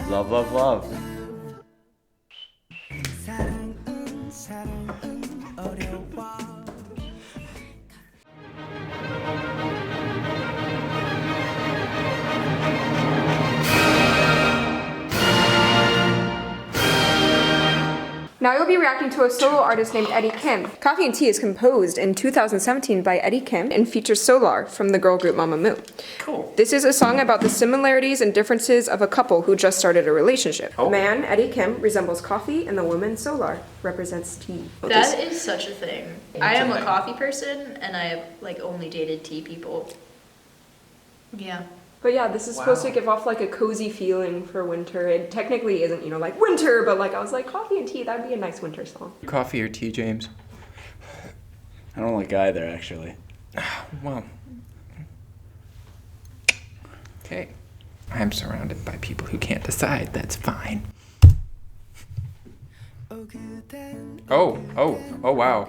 Love, love, love. Now you'll be reacting to a solo artist named Eddy Kim. Coffee and Tea is composed in 2017 by Eddy Kim and features Solar from the girl group MAMAMOO. Cool. This is a song about the similarities and differences of a couple who just started a relationship. Oh. The man, Eddy Kim, resembles coffee, and the woman, Solar, represents tea. That is such a thing. I am a coffee person, and I have like only dated tea people. Yeah. But yeah, this is supposed to give off like a cozy feeling for winter. It technically isn't, like winter, but like I was like, coffee and tea, that'd be a nice winter song. Coffee or tea, James? I don't like either, actually. Well. Okay. I'm surrounded by people who can't decide. That's fine. Oh, wow.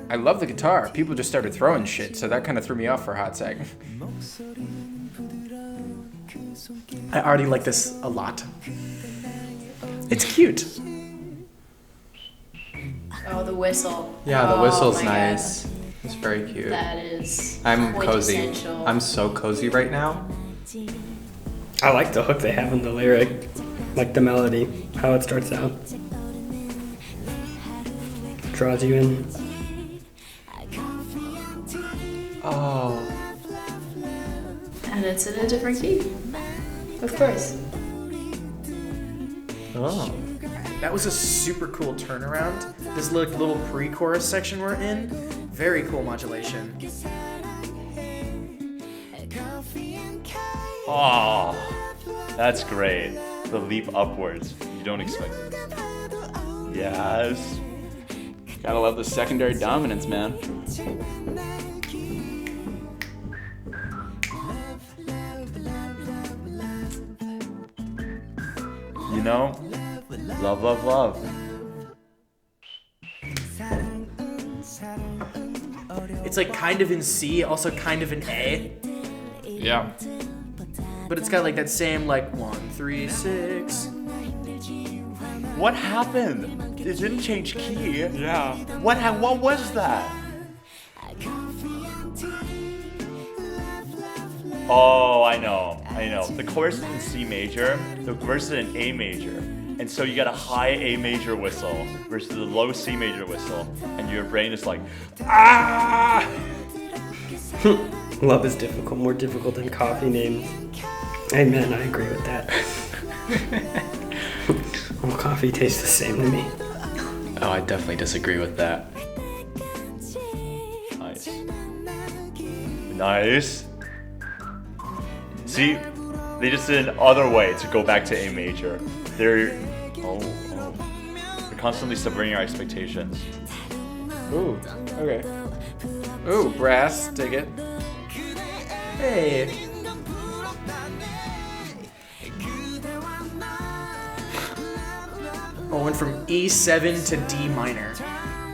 I love the guitar. People just started throwing shit, so that kind of threw me off for a hot second. I already like this a lot. It's cute. Oh, the whistle. Yeah, the whistle's my nice. God. It's very cute. That is I'm cozy. quintessential. I'm so cozy right now. I like the hook they have in the lyric, like the melody, how it starts out. Draws you in. Oh. And it's in a different key. Of course. Oh. That was a super cool turnaround. This little pre-chorus section we're in, very cool modulation. Oh, that's great. The leap upwards. You don't expect it. Yes. Gotta love the secondary dominance, man. You know? Love, love, love. It's like kind of in C, also kind of in A. Yeah. But it's got like that same like 1, 3, 6. What happened? It didn't change key. Yeah. What was that? Oh, I know. The chorus is in C major, the verse is in A major. And so you got a high A major whistle versus the low C major whistle. And your brain is like, ah! Love is difficult, more difficult than coffee names. Amen, I agree with that. Well, coffee tastes the same to me. Oh, I definitely disagree with that. Nice. Nice. See, they just did an other way to go back to A major. They're constantly subverting our expectations. Ooh, okay. Ooh, brass, dig it. Hey. Oh, went from E7 to D minor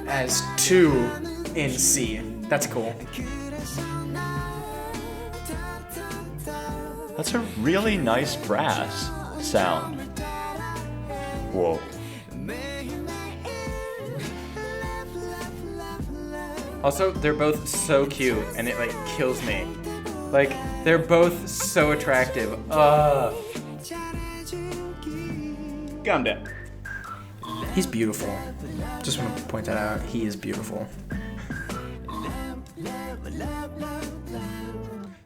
as 2 in C. That's cool. That's a really nice brass sound. Whoa. Also, they're both so cute, and it like kills me. Like, they're both so attractive. Calm down. He's beautiful. Just want to point that out. He is beautiful.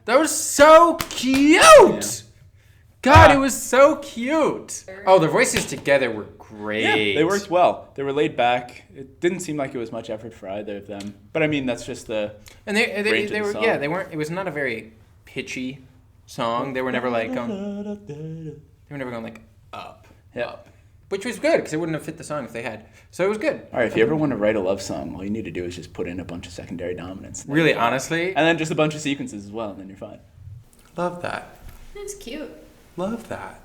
That was so cute! Yeah. God, it was so cute! Oh, their voices together were great. Yeah, they worked well. They were laid back. It didn't seem like it was much effort for either of them. But I mean, that's just the And range they of the were, song. yeah, they weren't, it was not a very pitchy song. They were never like going, they were never going like up. Which was good, because it wouldn't have fit the song if they had. So it was good. All right, if you ever want to write a love song, all you need to do is just put in a bunch of secondary dominance. Really, honestly. And then just a bunch of sequences as well, and then you're fine. Love that. It's cute. Love that.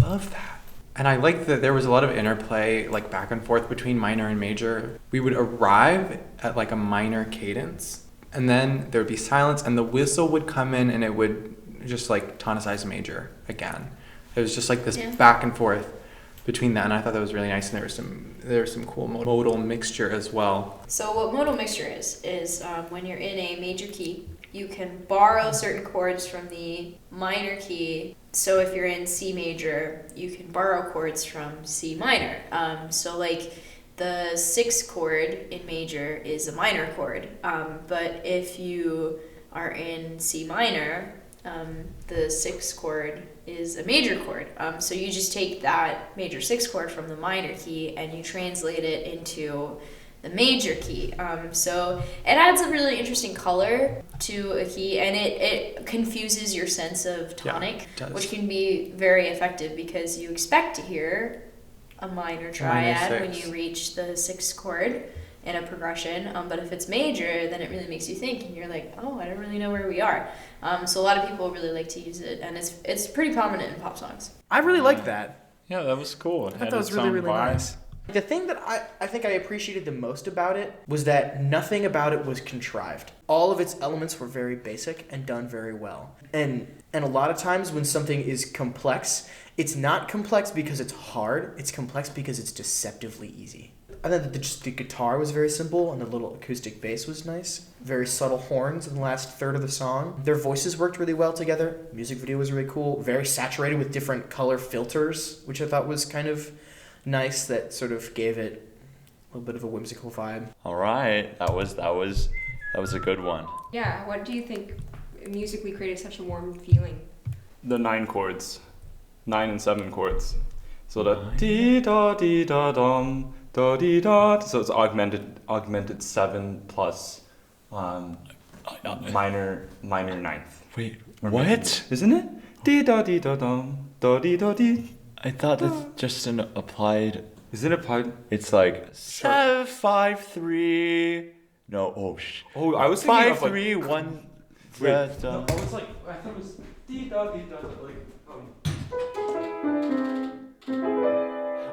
Love that. And I like that there was a lot of interplay, like back and forth between minor and major. We would arrive at like a minor cadence, and then there would be silence, and the whistle would come in, and it would just like tonicized major again. It was just like this back and forth between that, and I thought that was really nice. And there was some cool modal mixture as well. So what modal mixture is when you're in a major key, you can borrow certain chords from the minor key. So if you're in C major, you can borrow chords from C minor. So like the 6th chord in major is a minor chord, but if you are in C minor, the 6th chord is a major chord. So you just take that major 6th chord from the minor key and you translate it into the major key. So it adds a really interesting color to a key, and it confuses your sense of tonic, which can be very effective because you expect to hear a minor triad when you reach the 6th chord in a progression, but if it's major, then it really makes you think, and you're like, oh, I don't really know where we are. So a lot of people really like to use it, and it's pretty prominent in pop songs. I really like that. Yeah, that was cool. I thought that was really, really nice. The thing that I think I appreciated the most about it was that nothing about it was contrived. All of its elements were very basic and done very well. And a lot of times when something is complex, it's not complex because it's hard, it's complex because it's deceptively easy. I thought that just the guitar was very simple and the little acoustic bass was nice. Very subtle horns in the last third of the song. Their voices worked really well together. Music video was really cool. Very saturated with different color filters, which I thought was kind of nice. That sort of gave it a little bit of a whimsical vibe. All right, that was a good one. Yeah, what do you think musically created such a warm feeling? The 9 chords, 9 and 7 chords. So the dee da dum. Da dee da. So it's augmented 7 plus minor 9th. Wait, Or what? maybe, isn't it? Dee da dum. Da dee da dee. I thought that's just an applied. Is it applied? It's like 7 5 3. No, Oh, I was thinking 5 of like, 3 1. Wait, no, I was like, I thought it was dee da like.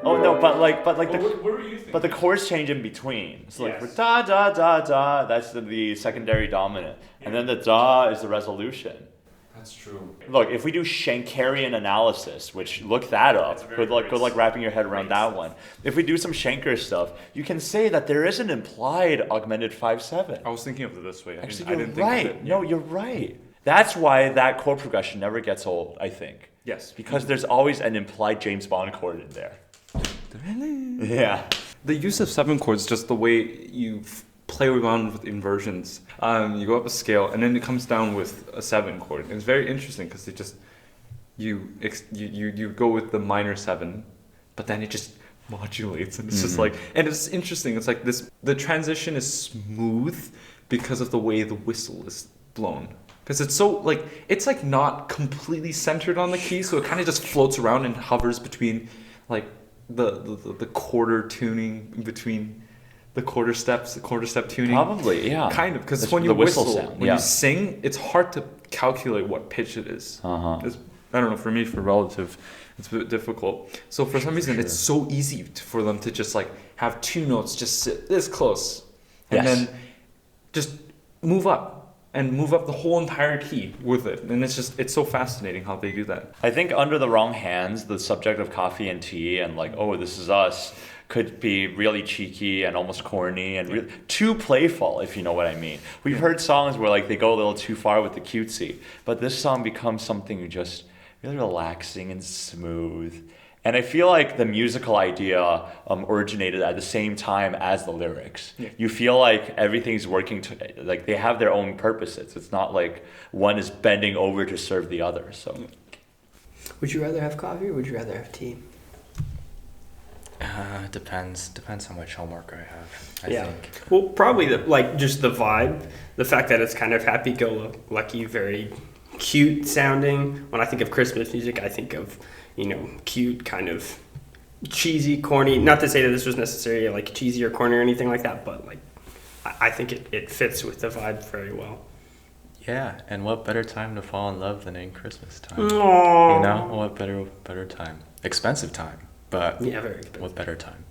Oh no, but What were you thinking? but the chords change in between. So like Yes. for da da da da, that's the secondary dominant, and then the da is the resolution. That's true. Look, if we do Shankarian analysis, which look that up, good luck wrapping your head around that one. If we do some Shankar stuff, you can say that there is an implied augmented 5/7. I was thinking of it this way. Actually, I you're didn't think right. of it. No, you're right. That's why that chord progression never gets old, I think. Yes. Because there's always an implied James Bond chord in there. Yeah. The use of 7 chords, just the way you play around with inversions. You go up a scale, and then it comes down with a 7 chord. And it's very interesting because it just you go with the minor 7, but then it just modulates, and it's just like, and it's interesting. It's like this. The transition is smooth because of the way the whistle is blown. Because it's so like it's like not completely centered on the key, so it kind of just floats around and hovers between like the quarter tuning between the quarter step tuning. Probably, yeah. Kind of, because That's when you the whistle whistle, sound, when yeah. you sing, it's hard to calculate what pitch it is. Uh-huh. I don't know, for me, for relative, it's a bit difficult. So for some reason, it's so easy for them to just like have 2 notes just sit this close, and Yes. then just move up the whole entire key with it. And it's so fascinating how they do that. I think under the wrong hands, the subject of coffee and tea and like, oh, this is us, could be really cheeky and almost corny and too playful, if you know what I mean. We've heard songs where like they go a little too far with the cutesy, but this song becomes something just really relaxing and smooth. And I feel like the musical idea originated at the same time as the lyrics. Yeah. You feel like everything's working like they have their own purposes. It's not like one is bending over to serve the other. So, Would you rather have coffee or would you rather have tea? Depends on which homework I have, I think. Well, probably just the vibe, the fact that it's kind of happy-go-lucky, very cute sounding. When I think of Christmas music, I think of, cute, kind of cheesy, corny. Not to say that this was necessarily like cheesy or corny or anything like that, but like I think it fits with the vibe very well. Yeah, and what better time to fall in love than in Christmas time? Aww. What better time? Expensive time, but Yeah, very expensive. what better time?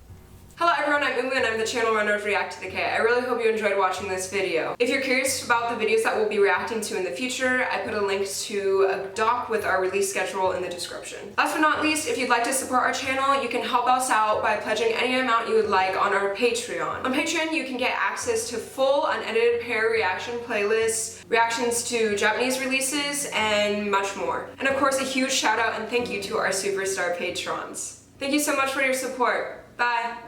Hello everyone, I'm Hugo and I'm the channel runner of ReacttotheK. I really hope you enjoyed watching this video. If you're curious about the videos that we'll be reacting to in the future, I put a link to a doc with our release schedule in the description. Last but not least, if you'd like to support our channel, you can help us out by pledging any amount you would like on our Patreon. On Patreon, you can get access to full unedited pair reaction playlists, reactions to Japanese releases, and much more. And of course, a huge shout out and thank you to our superstar patrons. Thank you so much for your support. Bye!